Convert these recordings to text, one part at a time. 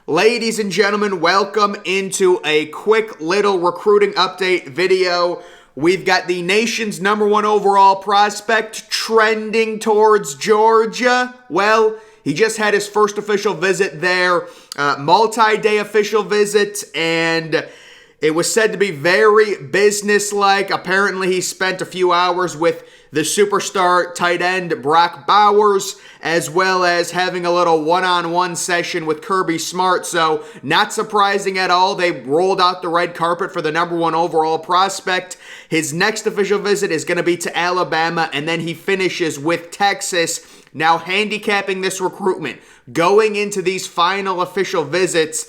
Ladies and gentlemen, welcome into a quick little recruiting update video. We've got the nation's #1 overall prospect trending towards Georgia. Well, he just had his first official visit there, multi-day official visit, and it was said to be very businesslike. Apparently, he spent a few hours with the superstar tight end Brock Bowers, as well as having a little one-on-one session with Kirby Smart. So not surprising at all. They rolled out the red carpet for the #1 overall prospect. His next official visit is going to be to Alabama, and then he finishes with Texas. Now, handicapping this recruitment, going into these final official visits,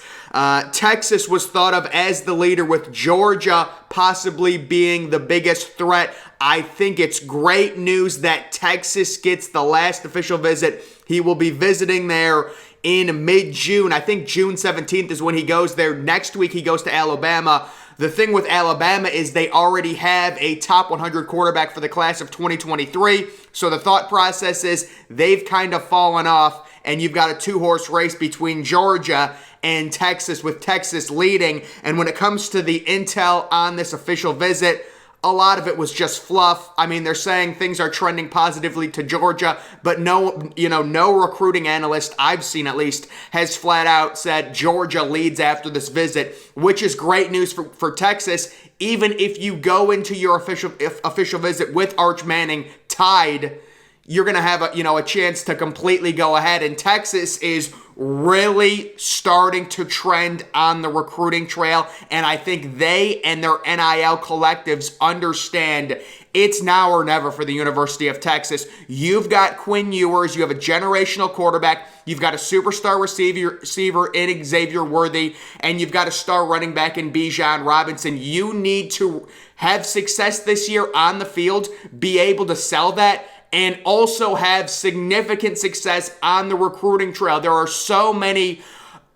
Texas was thought of as the leader, with Georgia possibly being the biggest threat. I think it's great news that Texas gets the last official visit. He will be visiting there in mid-June. I think June 17th is when he goes there. Next week, he goes to Alabama. The thing with Alabama is they already have a top 100 quarterback for the class of 2023. So the thought process is they've kind of fallen off, and you've got a two-horse race between Georgia and Texas, with Texas leading. And when it comes to the intel on this official visit, a lot of it was just fluff. I mean, they're saying things are trending positively to Georgia, but no recruiting analyst I've seen, at least, has flat out said Georgia leads after this visit, which is great news for Texas. Even if you go into your official visit with Arch Manning tied, you're going to have a chance to completely go ahead. And Texas is really starting to trend on the recruiting trail, and I think they and their NIL collectives understand it's now or never for the University of Texas. You've got Quinn Ewers, you have a generational quarterback, you've got a superstar receiver in Xavier Worthy, and you've got a star running back in Bijan Robinson. You need to have success this year on the field, be able to sell that, and also have significant success on the recruiting trail. There are so many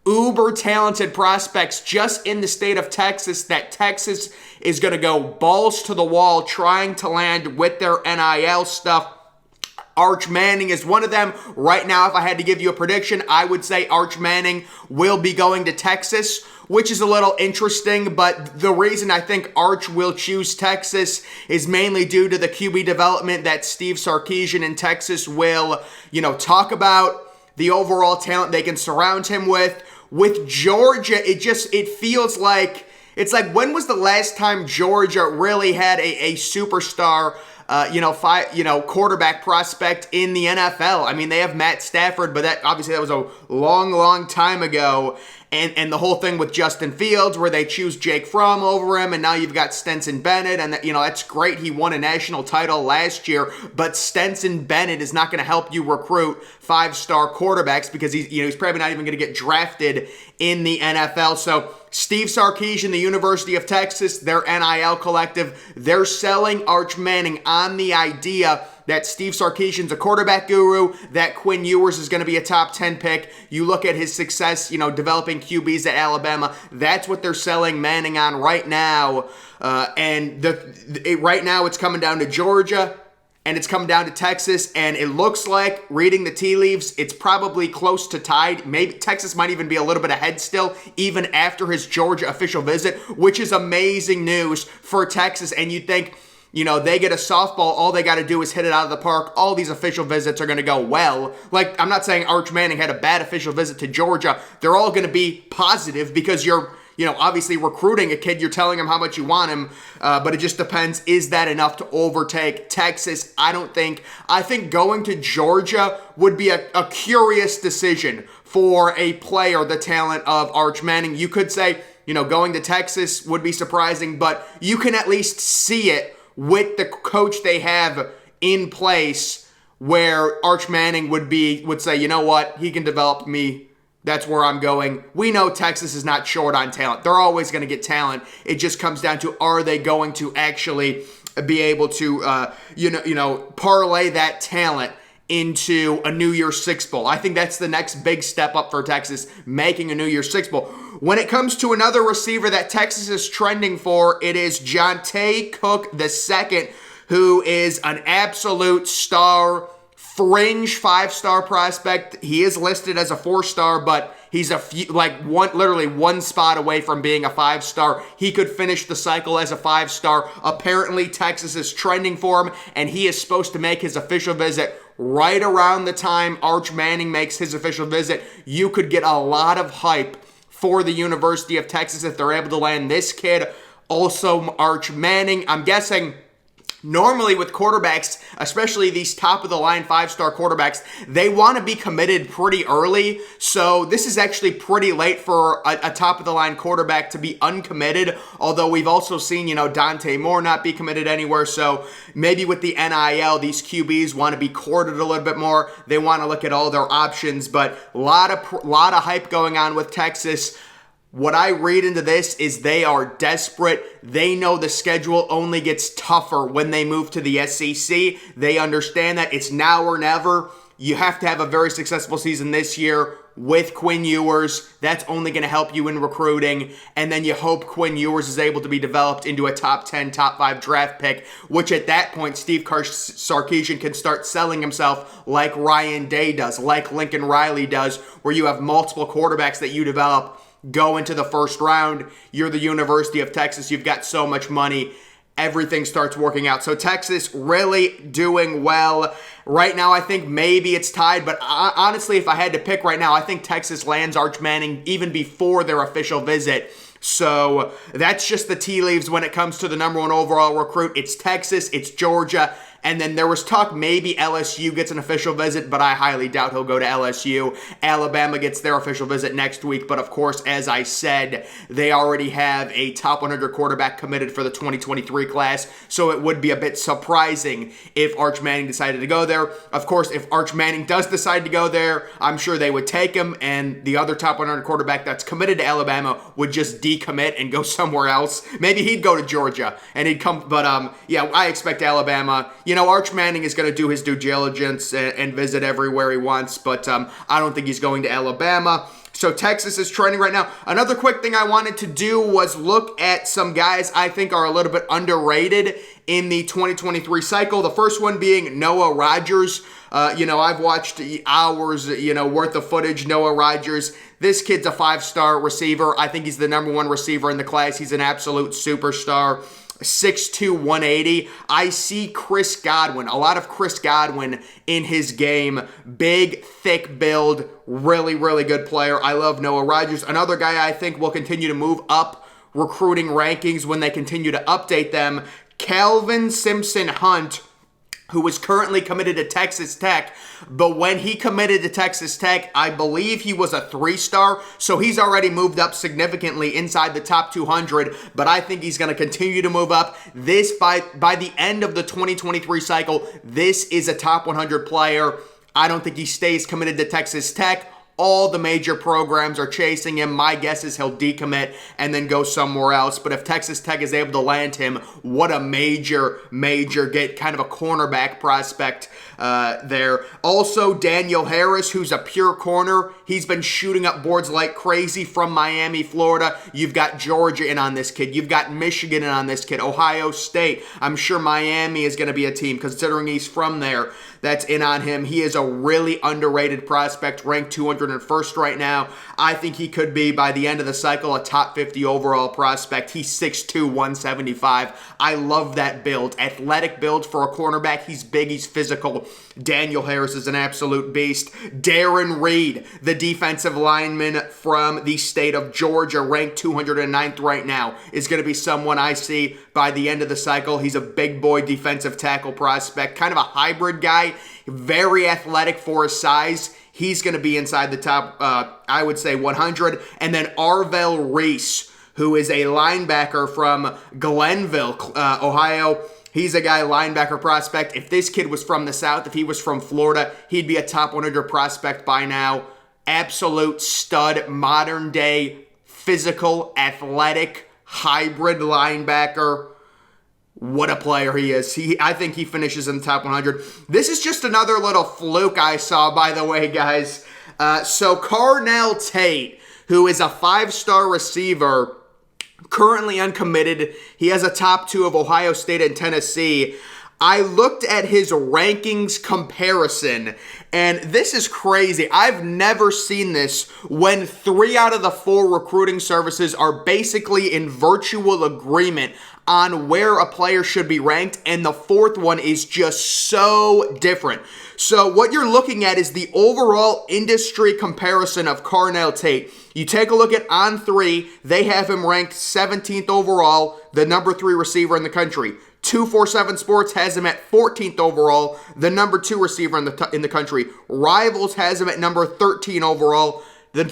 uber talented prospects just in the state of Texas that Texas is going to go balls to the wall trying to land with their NIL stuff. Arch Manning is one of them. Right now, if I had to give you a prediction, I would say Arch Manning will be going to Texas, which is a little interesting, but the reason I think Arch will choose Texas is mainly due to the QB development that Steve Sarkisian in Texas will, talk about, the overall talent they can surround him with. With Georgia, it feels like, it's like, when was the last time Georgia really had a superstar quarterback prospect in the NFL? I mean, they have Matt Stafford, but that was a long, long time ago. And the whole thing with Justin Fields, where they choose Jake Fromm over him, and now you've got Stetson Bennett, and that's great. He won a national title last year, but Stetson Bennett is not going to help you recruit five-star quarterbacks because he's probably not even going to get drafted in the NFL. So Steve Sarkisian, the University of Texas, their NIL collective, they're selling Arch Manning on the idea that Steve Sarkisian's a quarterback guru, that Quinn Ewers is going to be a top 10 pick. You look at his success, developing QBs at Alabama. That's what they're selling Manning on right now. Right now it's coming down to Georgia, and it's coming down to Texas, and it looks like, reading the tea leaves, it's probably close to tied. Maybe Texas might even be a little bit ahead still, even after his Georgia official visit, which is amazing news for Texas. And you'd think, they get a softball, all they got to do is hit it out of the park. All these official visits are going to go well. Like, I'm not saying Arch Manning had a bad official visit to Georgia. They're all going to be positive because you're, obviously recruiting a kid. You're telling him how much you want him, but it just depends. Is that enough to overtake Texas? I think going to Georgia would be a curious decision for a player the talent of Arch Manning. You could say, going to Texas would be surprising, but you can at least see it with the coach they have in place, where Arch Manning would say, you know what, he can develop me. That's where I'm going. We know Texas is not short on talent. They're always going to get talent. It just comes down to, are they going to actually be able to, parlay that talent into a New Year's Six Bowl? I think that's the next big step up for Texas, making a New Year's Six Bowl. When it comes to another receiver that Texas is trending for, it is Jonte Cook II, who is an absolute star, fringe 5-star prospect. He is listed as a 4-star, but He's literally one spot away from being a 5-star. He could finish the cycle as a 5-star. Apparently, Texas is trending for him, and he is supposed to make his official visit right around the time Arch Manning makes his official visit. You could get a lot of hype for the University of Texas if they're able to land this kid. Also, Arch Manning, I'm guessing normally with quarterbacks, especially these top-of-the-line 5-star quarterbacks, they want to be committed pretty early. So this is actually pretty late for a top-of-the-line quarterback to be uncommitted, although we've also seen, Dante Moore not be committed anywhere. So maybe with the NIL, these QBs want to be courted a little bit more. They want to look at all their options, but a lot of hype going on with Texas. What I read into this is they are desperate. They know the schedule only gets tougher when they move to the SEC. They understand that it's now or never. You have to have a very successful season this year with Quinn Ewers. That's only going to help you in recruiting. And then you hope Quinn Ewers is able to be developed into a top 10, top 5 draft pick, which at that point, Steve Sarkisian can start selling himself like Ryan Day does, like Lincoln Riley does, where you have multiple quarterbacks that you develop go into the first round. You're the University of Texas. You've got so much money. Everything starts working out. So Texas really doing well. Right now, I think maybe it's tied. But honestly, if I had to pick right now, I think Texas lands Arch Manning even before their official visit. So that's just the tea leaves when it comes to the number 1 overall recruit. It's Texas. It's Georgia. And then there was talk maybe LSU gets an official visit, but I highly doubt he'll go to LSU. Alabama gets their official visit next week, but of course, as I said, they already have a top 100 quarterback committed for the 2023 class, so it would be a bit surprising if Arch Manning decided to go there. Of course, if Arch Manning does decide to go there, I'm sure they would take him, and the other top 100 quarterback that's committed to Alabama would just decommit and go somewhere else. Maybe he'd go to Georgia, and he'd come, but yeah, I expect Alabama. Arch Manning is going to do his due diligence and visit everywhere he wants, but I don't think he's going to Alabama. So Texas is trending right now. Another quick thing I wanted to do was look at some guys I think are a little bit underrated in the 2023 cycle. The first one being Noah Rogers. I've watched hours, worth of footage. Noah Rogers. This kid's a 5-star receiver. I think he's the number 1 receiver in the class. He's an absolute superstar. 6'2", 180. I see Chris Godwin, a lot of Chris Godwin in his game. Big, thick build, really, really good player. I love Noah Rogers. Another guy I think will continue to move up recruiting rankings when they continue to update them. Calvin Simpson Hunt, who is currently committed to Texas Tech, but when he committed to Texas Tech, I believe he was a 3-star, so he's already moved up significantly inside the top 200, but I think he's going to continue to move up. This, by the end of the 2023 cycle, this is a top 100 player. I don't think he stays committed to Texas Tech. All the major programs are chasing him. My guess is he'll decommit and then go somewhere else. But if Texas Tech is able to land him, what a major get, kind of a cornerback prospect there. Also, Daniel Harris, who's a pure corner. He's been shooting up boards like crazy from Miami, Florida. You've got Georgia in on this kid. You've got Michigan in on this kid. Ohio State. I'm sure Miami is going to be a team, considering he's from there, that's in on him. He is a really underrated prospect, ranked 201st right now. I think he could be, by the end of the cycle, a top 50 overall prospect. He's 6'2", 175. I love that build. Athletic build for a cornerback. He's big, he's physical. Daniel Harris is an absolute beast. Darren Reed, the defensive lineman from the state of Georgia, ranked 209th right now, is going to be someone I see by the end of the cycle. He's a big boy defensive tackle prospect, kind of a hybrid guy, very athletic for his size. He's going to be inside the top, I would say, 100. And then Arvell Reese, who is a linebacker from Glenville, Ohio. He's a guy, linebacker prospect. If this kid was from the South, if he was from Florida, he'd be a top 100 prospect by now. Absolute stud, modern day, physical, athletic, hybrid linebacker. What a player he is. I think he finishes in the top 100. This is just another little fluke I saw, by the way, guys. So Carnell Tate, who is a 5-star receiver, currently uncommitted. He has a top 2 of Ohio State and Tennessee. I looked at his rankings comparison, and this is crazy. I've never seen this when 3 out of the 4 recruiting services are basically in virtual agreement on where a player should be ranked, and the 4th one is just so different. So what you're looking at is the overall industry comparison of Carnell Tate. You take a look at On3, they have him ranked 17th overall, the number 3 receiver in the country. 247 Sports has him at 14th overall, the number 2 receiver in the country. Rivals has him at number 13 overall, the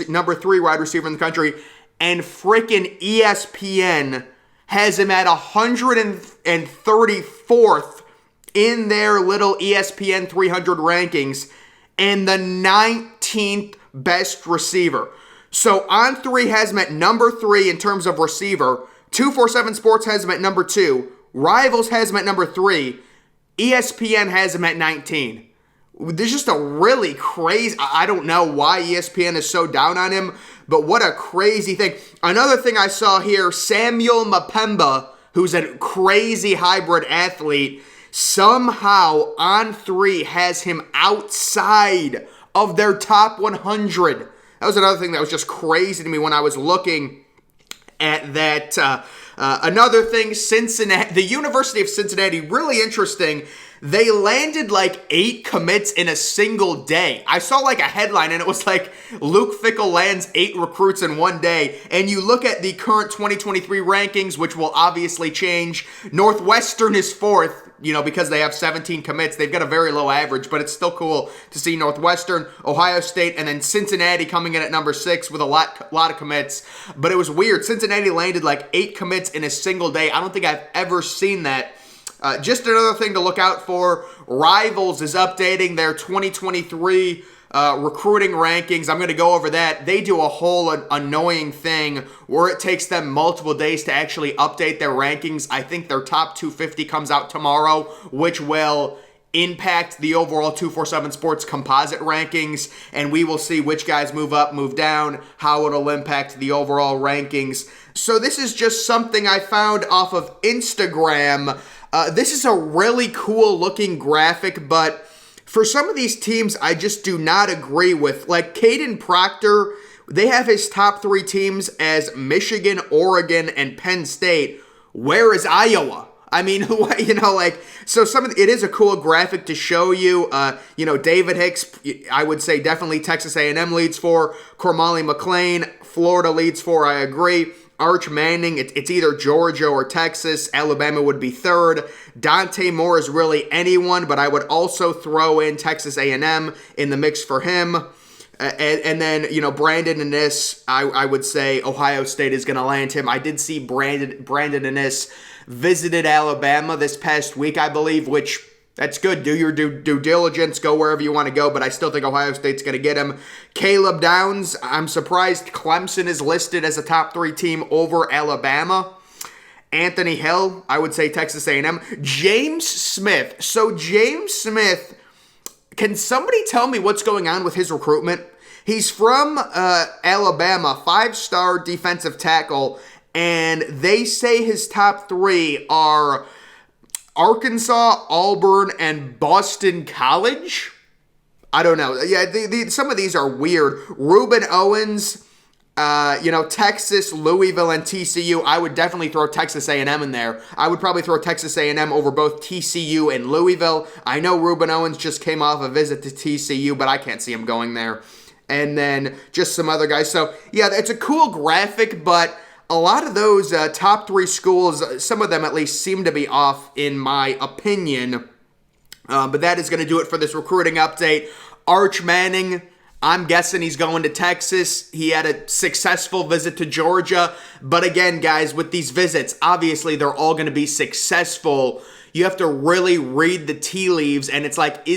number 3 wide receiver in the country. And frickin' ESPN has him at 134th in their little ESPN 300 rankings and the 19th best receiver. So On3 has him at number 3 in terms of receiver. 247 Sports has him at number 2. Rivals has him at number 3. ESPN has him at 19. There's just a really crazy, I don't know why ESPN is so down on him, but what a crazy thing. Another thing I saw here, Samuel Mapemba, who's a crazy hybrid athlete, somehow On3 has him outside of their top 100. That was another thing that was just crazy to me when I was looking at that. Another thing, Cincinnati, the University of Cincinnati, really interesting. They landed like 8 commits in a single day. I saw like a headline and it was like Luke Fickell lands 8 recruits in one day. And you look at the current 2023 rankings, which will obviously change. Northwestern is 4th, because they have 17 commits. They've got a very low average, but it's still cool to see Northwestern, Ohio State, and then Cincinnati coming in at number 6 with a lot of commits. But it was weird. Cincinnati landed like 8 commits in a single day. I don't think I've ever seen that. Just another thing to look out for, Rivals is updating their 2023 recruiting rankings. I'm going to go over that. They do a whole annoying thing where it takes them multiple days to actually update their rankings. I think their top 250 comes out tomorrow, which will impact the overall 247 Sports composite rankings, and we will see which guys move up, move down, how it'll impact the overall rankings. So this is just something I found off of Instagram. This is a really cool looking graphic, but for some of these teams, I just do not agree with. Like Caden Proctor, they have his top 3 teams as Michigan, Oregon, and Penn State. Where is Iowa? I mean, so it is a cool graphic to show you. David Hicks, I would say definitely Texas A&M leads for. Cormali McLean, Florida leads for, I agree. Arch Manning, it's either Georgia or Texas. Alabama would be 3rd. Dante Moore is really anyone, but I would also throw in Texas A&M in the mix for him. And then, Brandon Inniss, I would say Ohio State is going to land him. I did see Brandon Inniss visited Alabama this past week, I believe, which that's good. Do your due diligence. Go wherever you want to go, but I still think Ohio State's going to get him. Caleb Downs, I'm surprised Clemson is listed as a top 3 team over Alabama. Anthony Hill, I would say Texas A&M. James Smith. So James Smith, can somebody tell me what's going on with his recruitment? He's from Alabama, 5-star defensive tackle, and they say his top 3 are Arkansas, Auburn, and Boston College? I don't know. Yeah, some of these are weird. Reuben Owens, Texas, Louisville, and TCU. I would definitely throw Texas A&M in there. I would probably throw Texas A&M over both TCU and Louisville. I know Reuben Owens just came off a visit to TCU, but I can't see him going there. And then just some other guys. So, yeah, it's a cool graphic, but a lot of those top 3 schools, some of them at least seem to be off in my opinion. But that is going to do it for this recruiting update. Arch Manning, I'm guessing he's going to Texas. He had a successful visit to Georgia. But again, guys, with these visits, obviously they're all going to be successful. You have to really read the tea leaves. And it's like,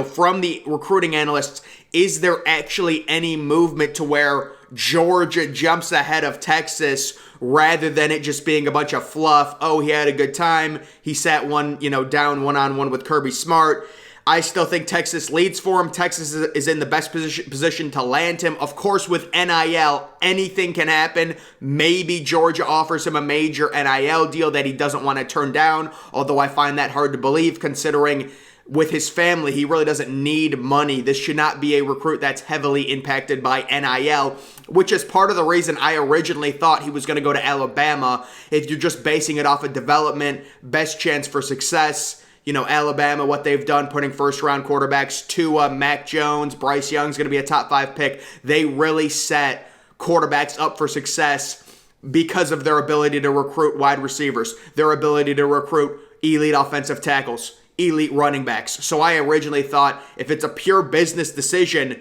from the recruiting analysts, is there actually any movement to where Georgia jumps ahead of Texas rather than it just being a bunch of fluff? Oh, he had a good time. He sat down one-on-one with Kirby Smart. I still think Texas leads for him. Texas is in the best position to land him. Of course, with NIL, anything can happen. Maybe Georgia offers him a major NIL deal that he doesn't want to turn down, although I find that hard to believe considering with his family, he really doesn't need money. This should not be a recruit that's heavily impacted by NIL, which is part of the reason I originally thought he was going to go to Alabama. If you're just basing it off of development, best chance for success. You know, Alabama, what they've done, putting first-round quarterbacks to Mac Jones, Bryce Young's going to be a top 5 pick. They really set quarterbacks up for success because of their ability to recruit wide receivers, their ability to recruit elite offensive tackles, elite running backs. So I originally thought if it's a pure business decision,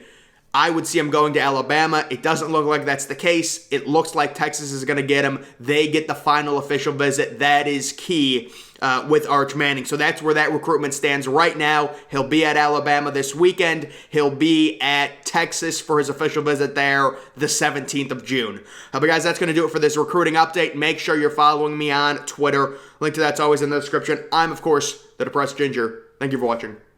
I would see him going to Alabama. It doesn't look like that's the case. It looks like Texas is going to get him. They get the final official visit. That is key with Arch Manning. So that's where that recruitment stands right now. He'll be at Alabama this weekend. He'll be at Texas for his official visit there the 17th of June. But guys, that's going to do it for this recruiting update. Make sure you're following me on Twitter. Link to that's always in the description. I'm, of course, the Depressed Ginger. Thank you for watching.